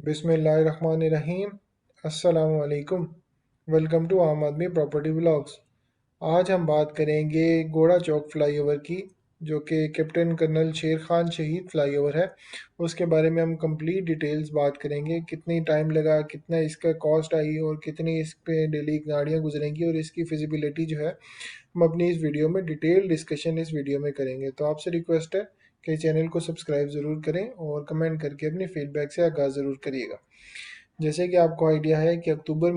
बिस्मिल्लाहिर्रहमानिर्रहीम। अस्सलामु अलैकुम। वेलकम टू आम आदमी प्रॉपर्टी व्लॉग्स। आज हम बात करेंगे घोड़ा चौक फ्लाईओवर की, जो कि कैप्टन कर्नल शेर खान शहीद फ्लाईओवर है। उसके बारे में हम कंप्लीट डिटेल्स बात करेंगे, कितनी टाइम लगा, कितना इसका कॉस्ट आई और कितनी इस पे डेली गाड़ियाँ गुजरेंगी और इसकी फिजिबिलिटी जो है हम अपनी इस वीडियो में डिटेल डिस्कशन इस वीडियो में करेंगे। तो आपसे रिक्वेस्ट है कि चैनल को सब्सक्राइब ज़रूर करें और कमेंट करके अपनी फीडबैक से आगाज़ ज़रूर करिएगा। जैसे कि आपको आइडिया है कि अक्टूबर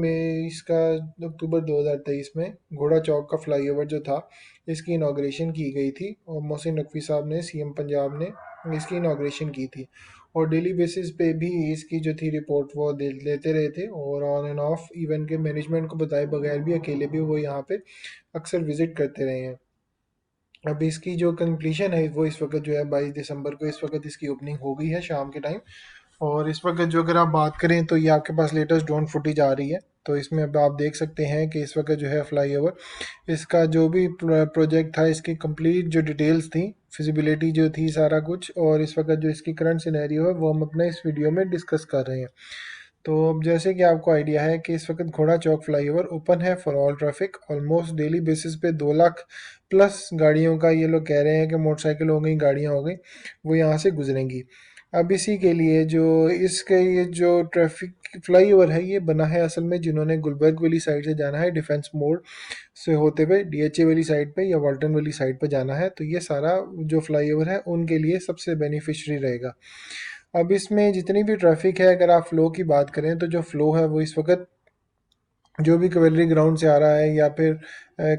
2023 में घोड़ा चौक का फ्लाईओवर जो था, इसकी इनाग्रेशन की गई थी और मोहसिन नकवी साहब ने, सीएम पंजाब ने इसकी इनाग्रेशन की थी। और डेली बेसिस पे भी इसकी जो थी रिपोर्ट वो लेते रहे थे और ऑन एंड ऑफ इवन के मैनेजमेंट को बताए बगैर भी अकेले भी वो यहाँ पे अक्सर विजिट करते रहे हैं। अब इसकी जो कंप्लीशन है वो इस वक्त जो है 22 दिसंबर को इस वक्त इसकी ओपनिंग हो गई है शाम के टाइम। और इस वक्त जो अगर आप बात करें तो ये आपके पास लेटेस्ट ड्रोन फुटेज आ रही है। तो इसमें अब आप देख सकते हैं कि इस वक्त जो है फ्लाईओवर, इसका जो भी प्रोजेक्ट था, इसकी कंप्लीट जो डिटेल्स थी, फिजिबिलिटी जो थी, सारा कुछ, और इस वक्त जो इसकी करंट सिनेरियो है वो हम अपने इस वीडियो में डिस्कस कर रहे हैं। तो अब जैसे कि आपको आइडिया है कि इस वक्त घोड़ा चौक फ्लाईओवर ओपन है for all traffic. Almost daily basis पे 2 लाख प्लस गाड़ियों का, ये लोग कह रहे हैं कि मोटरसाइकिल हो गई, गाड़ियाँ हो गई, वो यहाँ से गुजरेंगी। अब इसी के लिए जो इसके ये जो ट्रैफिक फ्लाईओवर है ये बना है असल में जिन्होंने गुलबर्ग वाली साइड से जाना है, डिफेंस मोड़ से होते हुए डीएचए वाली साइड पे या वाल्टन वाली साइड पे जाना है, तो ये सारा जो फ्लाईओवर है उनके लिए सबसे बेनिफिशियरी रहेगा। अब इसमें जितनी भी ट्रैफिक है, अगर आप फ़्लो की बात करें तो जो फ़्लो है वो इस वक्त जो भी कवेलरी ग्राउंड से आ रहा है या फिर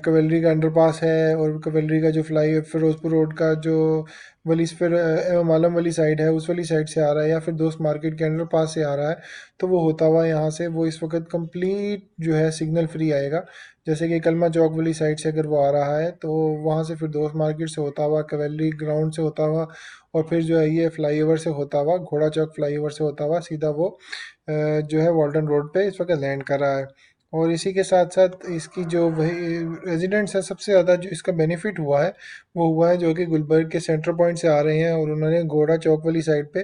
कवेलरी का अंडरपास है, और कवेलरी का जो फ्लाई फिरोजपुर रोड का जो वाली फिर एवं आलम वाली साइड है उस वाली साइड से आ रहा है, या फिर दोस्त मार्केट के अंडरपास से आ रहा है, तो वो होता हुआ यहाँ से वो इस वक्त कंप्लीट जो है सिग्नल फ्री आएगा। जैसे कि कलमा चौक वाली साइड से अगर वो आ रहा है तो वहाँ से फिर दोस्त मार्केट से होता हुआ, कवेलरी ग्राउंड से होता हुआ, और फिर जो है ये फ्लाईओवर से होता हुआ, घोड़ा चौक फ्लाईओवर से होता हुआ सीधा वो जो है वाल्टन रोड पे इस वक्त लैंड कर रहा है। और इसी के साथ साथ इसकी जो वही रेजिडेंट्स है, सबसे ज़्यादा जो इसका बेनिफिट हुआ है वो हुआ है जो कि गुलबर्ग के सेंटर पॉइंट से आ रहे हैं और उन्होंने घोड़ा चौक वाली साइड पे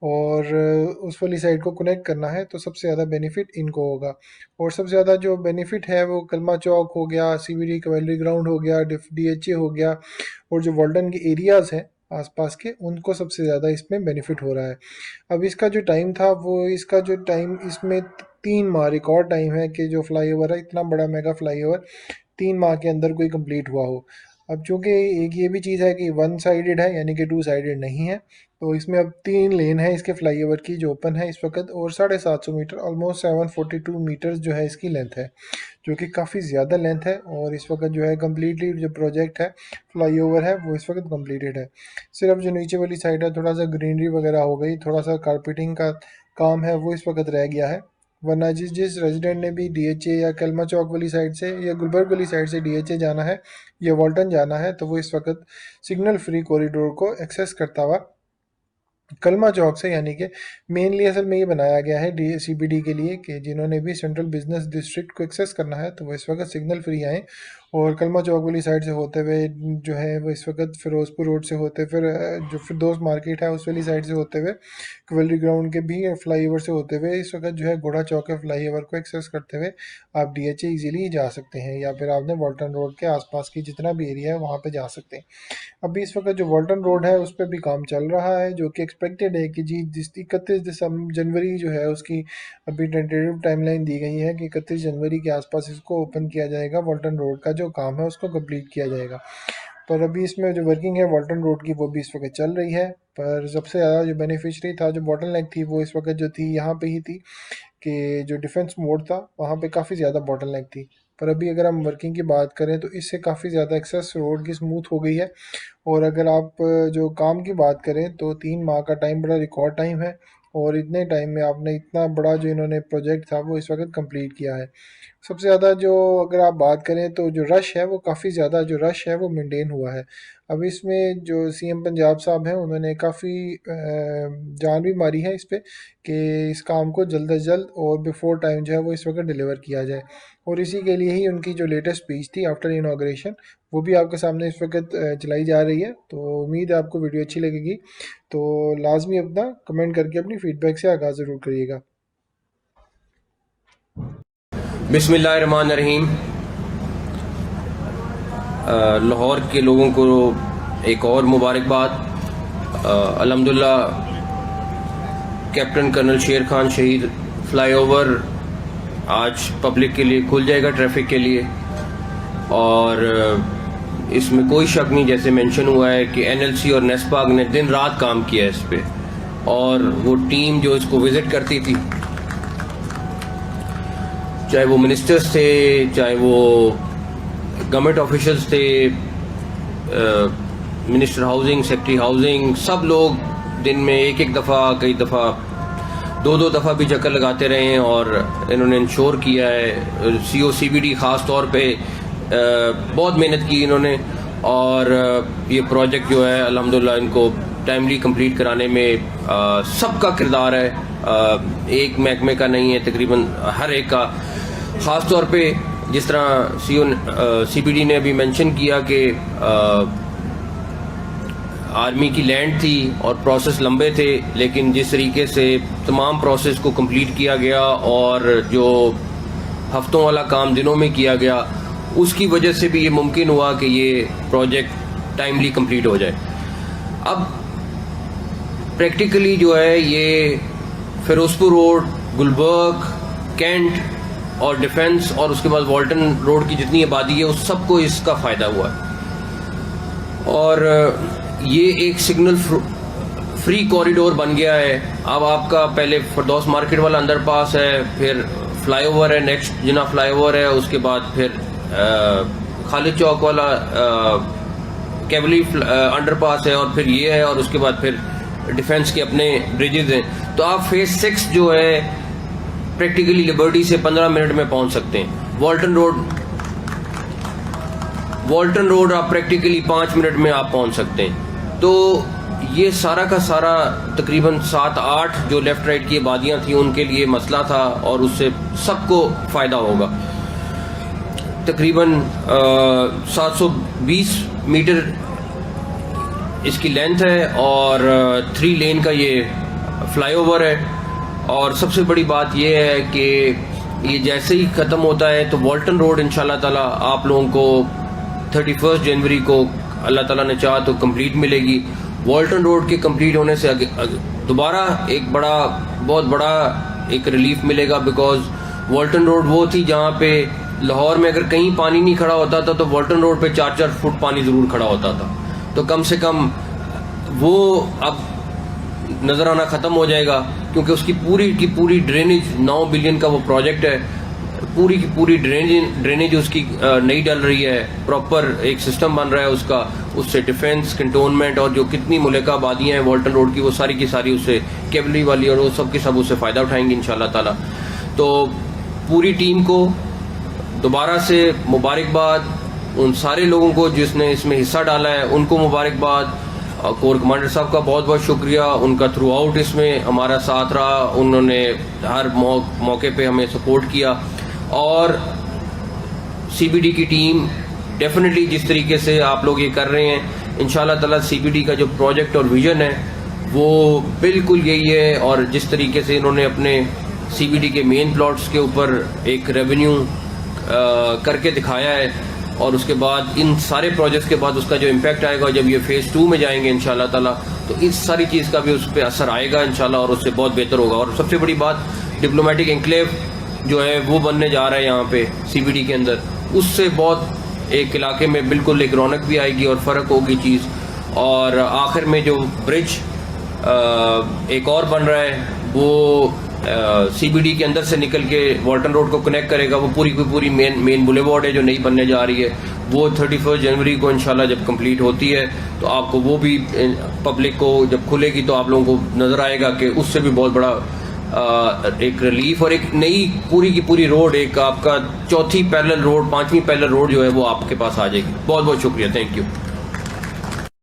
और उस वाली साइड को कनेक्ट करना है, तो सबसे ज़्यादा बेनिफिट इनको होगा। और सबसे ज़्यादा जो बेनिफिट है वो कलमा चौक हो गया, सीवीडी कवेलरी ग्राउंड हो गया, डीएचए हो गया, और जो वाल्टन के एरियाज़ हैं आसपास के, उनको सबसे ज़्यादा इसमें बेनिफिट हो रहा है। अब इसका जो टाइम था वो इसका जो टाइम इसमें 3 माह रिकॉर्ड टाइम है कि जो फ्लाईओवर है, इतना बड़ा मेगा फ्लाईओवर 3 माह के अंदर कोई कंप्लीट हुआ हो। अब चूंकि एक ये भी चीज़ है कि वन साइडेड है, यानी कि टू साइडेड नहीं है, तो इसमें अब 3 लेन है इसके फ्लाईओवर की जो ओपन है इस वक्त, और 750 मीटर, ऑलमोस्ट 742 मीटर्स जो है इसकी लेंथ है, जो कि काफ़ी ज़्यादा लेंथ है। और इस वक्त जो है कम्प्लीटली जो प्रोजेक्ट है फ्लाईओवर है वो इस वक्त कम्प्लीटेड है। सिर्फ जो नीचे वाली साइड है थोड़ा सा ग्रीनरी वगैरह हो गई, थोड़ा सा कारपेटिंग का काम है वो इस वक्त रह गया है। वरना जिस जिस रेजिडेंट ने भी डीएचए या कलमा चौक वाली साइड से या गुलबर्ग वाली साइड से डीएचए जाना है या वाल्टन जाना है, तो वो इस वक्त सिग्नल फ्री कॉरिडोर को एक्सेस करता हुआ कलमा चौक से, यानी कि मेनली असल में ये बनाया गया है डी सीबीडी के लिए कि जिन्होंने भी सेंट्रल बिजनेस डिस्ट्रिक्ट को एक्सेस करना है तो वो इस वक्त सिग्नल फ्री आएँ, और कलमा चौक वाली साइड से होते हुए जो है वो इस वक्त फिरोजपुर रोड से होते फिर जो फिर दोस्त मार्केट है उस वाली साइड से होते हुए कवेलरी ग्राउंड के भी फ्लाईओवर से होते हुए इस वक्त जो है घोड़ा चौक के फ्लाईओवर को एक्सेस करते हुए आप डीएचए इजीली जा सकते हैं, या फिर आपने वाल्टन रोड के आसपास की जितना भी एरिया है वहाँ पे जा सकते हैं। अभी इस वक्त जो वाल्टन रोड है उस पर भी काम चल रहा है, जो कि एक्सपेक्टेड है कि जी 31 जनवरी जो है उसकी अभी टेंटेटिव टाइमलाइन दी गई है कि 31 जनवरी के आसपास इसको ओपन किया जाएगा, वाल्टन रोड का जो काम है उसको कंप्लीट किया जाएगा। पर अभी इसमें जो वर्किंग है वाल्टन रोड की वो भी इस वक्त चल रही है। पर सबसे ज़्यादा जो बेनिफिशरी था, जो बॉटलनेक थी, वो इस वक्त जो थी यहाँ पे ही थी कि जो डिफेंस मोड था वहाँ पे काफ़ी ज़्यादा बॉटलनेक थी। पर अभी अगर हम वर्किंग की बात करें तो इससे काफ़ी ज़्यादा एक्सेस रोड की स्मूथ हो गई है। और अगर आप जो काम की बात करें तो 3 माह का टाइम बड़ा रिकॉर्ड टाइम है, और इतने टाइम में आपने इतना बड़ा जो इन्होंने प्रोजेक्ट था वो इस वक्त कंप्लीट किया है। सबसे ज़्यादा जो अगर आप बात करें तो जो रश है वो काफ़ी ज़्यादा जो रश है वो मेंटेन हुआ है। अब इसमें जो सीएम पंजाब साहब हैं उन्होंने काफ़ी जान भी मारी है इस पे कि इस काम को जल्द अज जल्द और बिफोर टाइम जो है वो इस वक्त डिलीवर किया जाए। और इसी के लिए ही उनकी जो लेटेस्ट स्पीच थी आफ्टर इनाग्रेशन वो भी आपके सामने इस वक्त चलाई जा रही है। तो उम्मीद है आपको वीडियो अच्छी लगेगी। तो लाजमी अपना कमेंट करके अपनी फीडबैक से आगाज़ ज़रूर करिएगा। बिस्मिल्लाहिर्रहमानिर्रहीम। लाहौर के लोगों को एक और मुबारकबाद। अल्हम्दुलिल्लाह कैप्टन कर्नल शेर खान शहीद फ्लाईओवर आज पब्लिक के लिए खुल जाएगा, ट्रैफिक के लिए। और इसमें कोई शक नहीं, जैसे मेंशन हुआ है कि एनएलसी और नेस्पाग ने दिन रात काम किया है इस पे, और वो टीम जो इसको विजिट करती थी, चाहे वो मिनिस्टर्स थे, चाहे वो गवर्नमेंट ऑफिशियल्स थे, मिनिस्टर हाउसिंग, सेक्रेटरी हाउसिंग, सब लोग दिन में एक एक दफ़ा, कई दफ़ा, दो दफ़ा भी चक्कर लगाते रहे हैं। और इन्होंने इंश्योर किया है, COCBD ख़ास तौर पे बहुत मेहनत की इन्होंने, और ये प्रोजेक्ट जो है अल्हम्दुलिल्लाह इनको टाइमली कंप्लीट कराने में सबका किरदार है, एक महकमे का नहीं है, तकरीबन हर एक का। ख़ास तौर पे जिस तरह CBD ने अभी मेंशन किया कि आर्मी की लैंड थी और प्रोसेस लंबे थे, लेकिन जिस तरीके से तमाम प्रोसेस को कंप्लीट किया गया और जो हफ्तों वाला काम दिनों में किया गया, उसकी वजह से भी ये मुमकिन हुआ कि ये प्रोजेक्ट टाइमली कंप्लीट हो जाए। अब प्रैक्टिकली जो है ये फिरोजपुर रोड, गुलबर्ग, कैंट और डिफेंस और उसके बाद वॉल्टन रोड की जितनी आबादी है उस सबको इसका फ़ायदा हुआ है। और ये एक सिग्नल फ्री कॉरिडोर बन गया है। अब आपका पहले फरदौस मार्केट वाला अंडरपास है, फिर फ्लाईओवर है, नेक्स्ट जिना फ्लाईओवर है, उसके बाद फिर खालिद चौक वाला कैवली अंडरपास है, और फिर ये है, और उसके बाद फिर डिफेंस के अपने ब्रिजेज हैं। तो आप फेज 6 जो है प्रैक्टिकली लिबर्टी से 15 मिनट में पहुंच सकते हैं। वॉल्टन रोड आप प्रैक्टिकली 5 मिनट में आप पहुंच सकते हैं। तो ये सारा का सारा तकरीबन 7-8 जो लेफ्ट राइट की आबादियां थी उनके लिए मसला था, और उससे सबको फ़ायदा होगा। तकरीबन 720 मीटर इसकी लेंथ है और 3 लेन का ये फ्लाईओवर है। और सबसे बड़ी बात ये है कि ये जैसे ही ख़त्म होता है तो वॉल्टन रोड इंशाल्लाह ताला आप लोगों को 31 जनवरी को अल्लाह ताला ने चाहा तो कंप्लीट मिलेगी। वॉल्टन रोड के कंप्लीट होने से दोबारा एक बहुत बड़ा एक रिलीफ मिलेगा, बिकॉज वॉल्टन रोड वो थी जहाँ पे लाहौर में अगर कहीं पानी नहीं खड़ा होता था तो वॉल्टन रोड पे 4-4 फुट पानी ज़रूर खड़ा होता था। तो कम से कम वो अब नज़र आना ख़त्म हो जाएगा, क्योंकि उसकी पूरी ड्रेनेज 9 बिलियन का वो प्रोजेक्ट है, पूरी की पूरी ड्रेनेज उसकी नई डल रही है, प्रॉपर एक सिस्टम बन रहा है उसका। उससे डिफेंस, कंटोनमेंट और जो कितनी मुल्का आबादियाँ हैं वॉल्टन रोड की, वो सारी की सारी उससे केबली वाली और वो सब के सब उससे फ़ायदा उठाएंगे इंशाल्लाह ताला। तो पूरी टीम को दोबारा से मुबारकबाद, उन सारे लोगों को जिसने इसमें हिस्सा डाला है उनको मुबारकबाद। कोर कमांडर साहब का बहुत बहुत शुक्रिया, उनका थ्रू आउट इसमें हमारा साथ रहा, उन्होंने हर मौके पे हमें सपोर्ट किया। और CBD की टीम डेफिनेटली जिस तरीके से आप लोग ये कर रहे हैं, इंशाल्लाह ताला CBD का जो प्रोजेक्ट और विजन है वो बिल्कुल यही है। और जिस तरीके से इन्होंने अपने CBD के मेन प्लॉट्स के ऊपर एक रेवेन्यू करके दिखाया है, और उसके बाद इन सारे प्रोजेक्ट्स के बाद उसका जो इम्पैक्ट आएगा जब ये फेज़ 2 में जाएंगे इंशाल्लाह ताला, तो इस सारी चीज़ का भी उस पर असर आएगा इंशाल्लाह, और उससे बहुत बेहतर होगा। और सबसे बड़ी बात, डिप्लोमेटिक एनक्लेव जो है वो बनने जा रहा है यहाँ पे CBD के अंदर, उससे बहुत एक इलाके में बिल्कुल एक रौनक भी आएगी और फ़र्क होगी चीज़। और आखिर में जो ब्रिज एक और बन रहा है वो CBD के अंदर से निकल के वॉल्टन रोड को कनेक्ट करेगा, वो पूरी की पूरी मेन बुलेवार्ड है जो नई बनने जा रही है, वो 31 जनवरी को इंशाल्लाह जब कंप्लीट होती है तो आपको वो भी पब्लिक को जब खुलेगी तो आप लोगों को नज़र आएगा कि उससे भी बहुत बड़ा एक रिलीफ और एक नई पूरी की पूरी रोड, एक आपका 4थी पैरेलल रोड, 5वीं पैरेलल रोड जो है वो आपके पास आ जाएगी। बहुत बहुत शुक्रिया, थैंक यू।